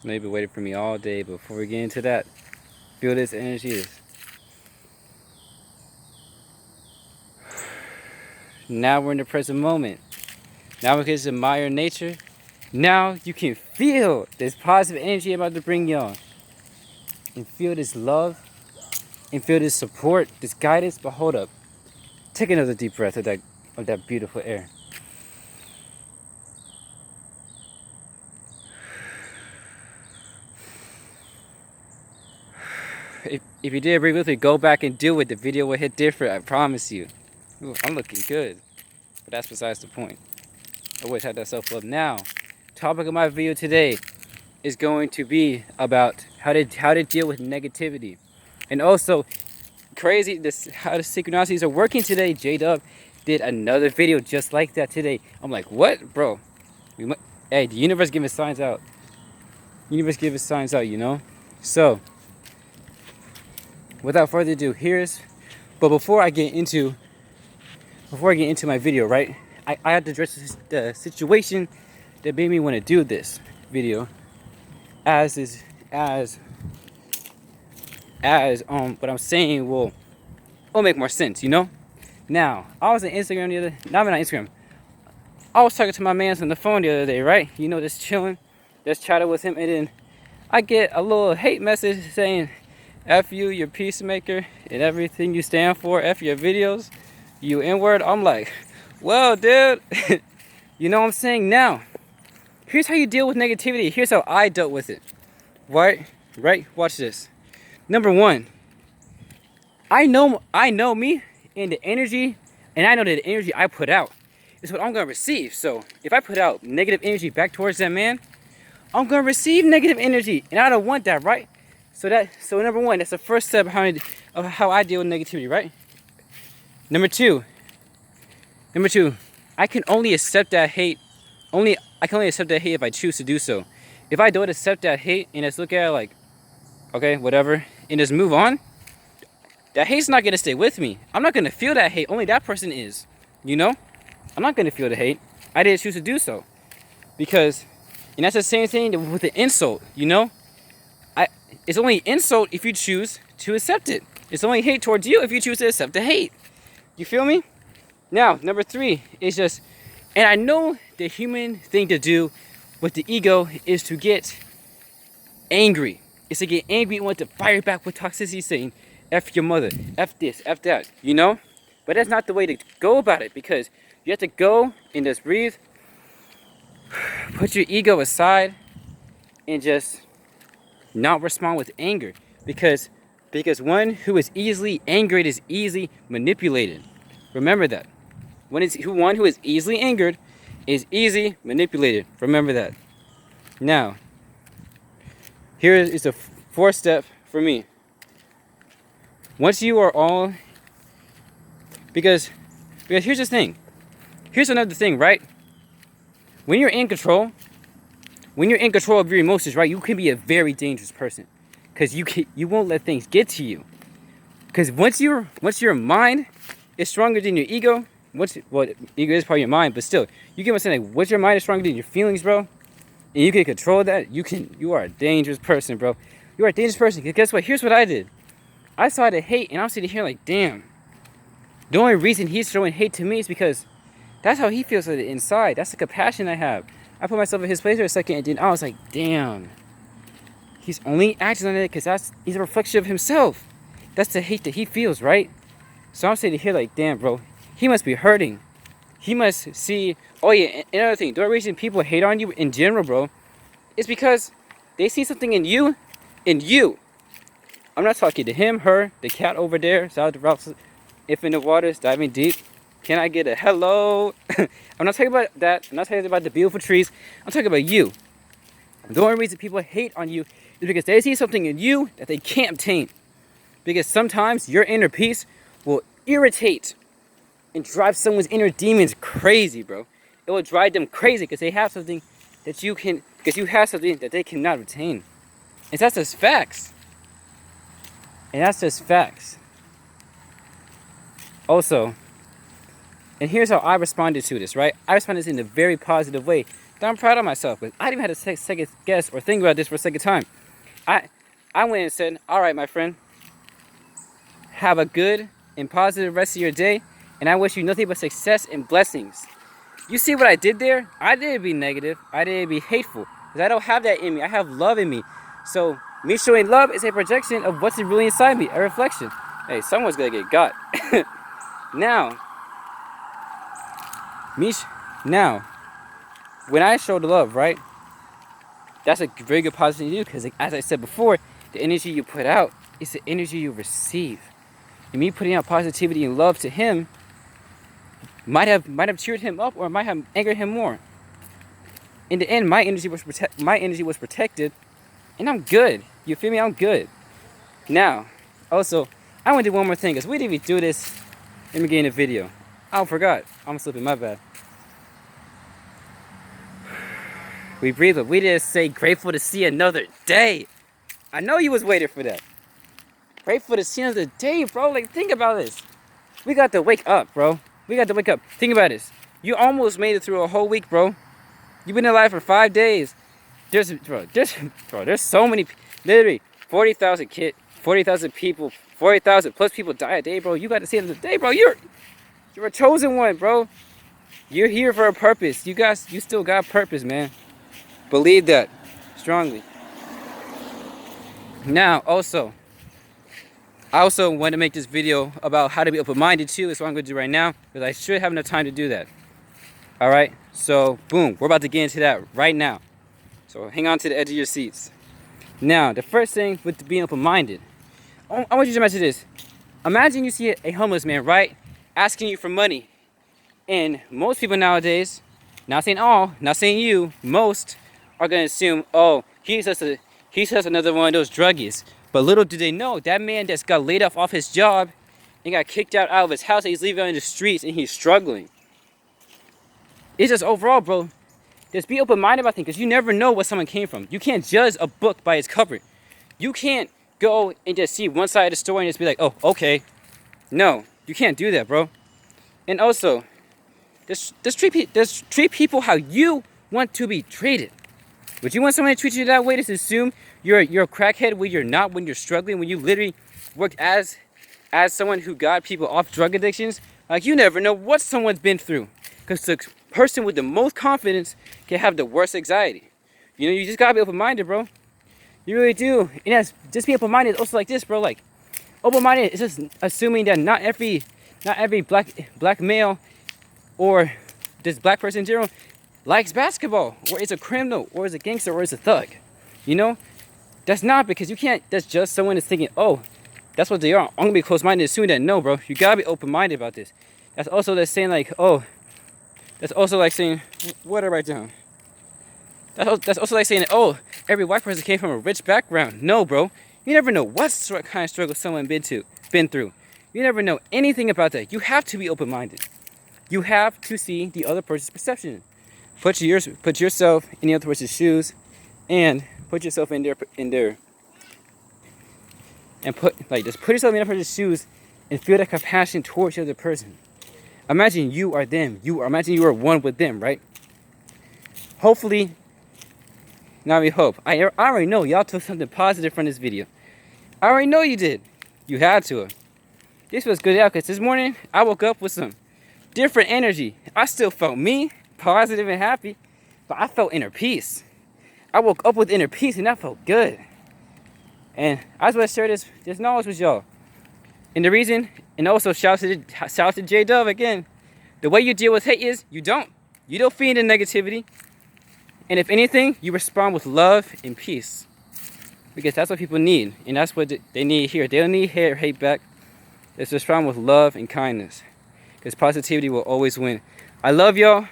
I know you've been waiting for me all day, but before we get into that, feel this energy. Now we're in the present moment. Now we can just admire nature. Now you can feel this positive energy I'm about to bring y'all. And feel this love. And feel this support, this guidance. But hold up. Take another deep breath of that beautiful air. If you did agree with me, go back and do it. The video will hit different, I promise you. Ooh, I'm looking good. But that's besides the point. I always had that self-love. Now, topic of my video today is going to be about how to deal with negativity. And also, crazy, how the synchronicities are working today. J-Dub did another video just like that today. I'm like, what? Bro, hey, the universe giving signs out. Universe giving signs out, you know? So, without further ado, but before I get into my video, right? I had to address the situation that made me want to do this video as what I'm saying will make more sense, you know? Now, I was on Instagram the other, not even on Instagram. I was talking to my man on the phone the other day, right? You know, just chilling, just chatting with him, and then I get a little hate message saying, F you, your peacemaker, and everything you stand for, F your videos, you N-word. I'm like, well, dude, you know what I'm saying? Now, here's how you deal with negativity. Here's how I dealt with it. Right? Watch this. Number one, I know me and the energy, and I know that the energy I put out is what I'm gonna receive. So if I put out negative energy back towards that man, I'm gonna receive negative energy, and I don't want that, right? So number one, that's the first step of how I deal with negativity, right? Number two, I can only accept that hate. I can only accept that hate if I choose to do so. If I don't accept that hate and just look at it like, okay, whatever, and just move on, that hate's not gonna stay with me. I'm not gonna feel that hate. Only that person is. You know? I'm not gonna feel the hate. I didn't choose to do so. And that's the same thing with the insult, you know? It's only insult if you choose to accept it. It's only hate towards you if you choose to accept the hate. You feel me? Now, number three is just, and I know the human thing to do with the ego is to get angry. It's to get angry and want to fire back with toxicity, saying, F your mother, F this, F that, you know? But that's not the way to go about it, because you have to go and just breathe, put your ego aside, and just not respond with anger. Because one who is easily angered is easily manipulated. Remember that. One who is easily angered is easily manipulated. Remember that. Now, here is the fourth step for me. Once you are all, because here's the thing. Here's another thing, right? When you're in control of your emotions, right, you can be a very dangerous person, because you won't let things get to you. Because once your mind is stronger than your ego, ego is part of your mind, but still, you get what I'm saying. Like, once your mind is stronger than your feelings, bro, and you can control that, you are a dangerous person, bro. You are a dangerous person. Because guess what? Here's what I did. I saw the hate, and I'm sitting here like, damn. The only reason he's showing hate to me is because that's how he feels inside. That's the compassion I have. I put myself in his place for a second, and then I was like, damn. He's only acting on it because he's a reflection of himself. That's the hate that he feels, right? So I'm sitting here like, damn, bro. He must be hurting. He must see. Oh, yeah, another thing. The only reason people hate on you in general, bro, is because they see something in you. I'm not talking to him, her, the cat over there. Shout out to Ralph. If in the waters, diving deep. Can I get a hello? I'm not talking about that. I'm not talking about the beautiful trees. I'm talking about you. The only reason people hate on you is because they see something in you that they can't obtain. Because sometimes your inner peace will irritate and drive someone's inner demons crazy, bro. It will drive them crazy because they have something that you have something that they cannot obtain. And that's just facts. Also, And here's how I responded to this, right? I responded in a very positive way that I'm proud of myself with. I didn't even have to second guess or think about this for a second time. I went and said, all right, my friend, have a good and positive rest of your day, and I wish you nothing but success and blessings. You see what I did there? I didn't be negative. I didn't be hateful. Because I don't have that in me. I have love in me. So me showing love is a projection of what's really inside me, a reflection. Hey, someone's gonna get got. Now, now, when I show the love, right? That's a very good positive thing to do, because as I said before, the energy you put out is the energy you receive. And me putting out positivity and love to him might have cheered him up, or might have angered him more. In the end, my energy was protected, and I'm good. You feel me? I'm good. Now, also, I want to do one more thing, because we didn't even do this in the beginning of the video. I forgot. I'm slipping, my bad. We breathe, but we didn't say grateful to see another day. I know you was waiting for that. Grateful to see another day, bro. Like, think about this. We got to wake up, bro. We got to wake up. Think about this. You almost made it through a whole week, bro. You've been alive for 5 days. There's so many, literally 40,000 people, 40,000 plus people die a day, bro. You got to see another day, bro. You're a chosen one, bro. You're here for a purpose. You still got purpose, man. Believe that strongly. Now, I also want to make this video about how to be open-minded too. That's what I'm going to do right now, because I should have enough time to do that. All right, so boom, we're about to get into that right now. So hang on to the edge of your seats. Now, the first thing with being open-minded, I want you to imagine this. Imagine you see a homeless man, right, asking you for money. And most people nowadays, not saying all, not saying you, most are going to assume, oh, he's just another one of those druggies. But little do they know, that man that's got laid off his job and got kicked out of his house, and he's living out in the streets, and he's struggling. It's just overall, bro, just be open-minded about things, because you never know what someone came from. You can't judge a book by its cover. You can't go and just see one side of the story and just be like, oh, okay. No, you can't do that, bro. And also, just treat people how you want to be treated. Would you want someone to treat you that way? Just assume you're a crackhead when you're not, when you're struggling, when you literally worked as someone who got people off drug addictions? Like, you never know what someone's been through, because the person with the most confidence can have the worst anxiety. You know, you just gotta be open-minded, bro. You really do. And just be open-minded. Also like this, bro. Like, open-minded is just assuming that not every black male or this black person in general likes basketball, or is a criminal, or is a gangster, or is a thug. You know, that's not, because you can't. That's just someone is thinking, oh, that's what they are. I'm gonna be close-minded, assuming that. No, bro, you gotta be open-minded about this. That's also like saying, like, oh, that's also like saying, what did I write down? That's also like saying, oh, every white person came from a rich background. No, bro, you never know what kind of struggle someone been through. You never know anything about that. You have to be open-minded. You have to see the other person's perception. Put yourself in the other person's shoes, and put yourself in their and just put yourself in the other person's shoes and feel that compassion towards the other person. Imagine you are them. Imagine you are one with them, right? Hopefully, not me hope. I already know y'all took something positive from this video. I already know you did. You had to. This was good out, because this morning I woke up with some different energy. I still felt me, positive and happy, but I felt inner peace. I woke up with inner peace, and that felt good. And I just want to share this knowledge with y'all. And the reason, and also shout out to J Dove again. The way you deal with hate is you don't feed into negativity. And if anything, you respond with love and peace, because that's what people need, and that's what they need here. They don't need hate back. Let's respond with love and kindness, because positivity will always win. I love y'all.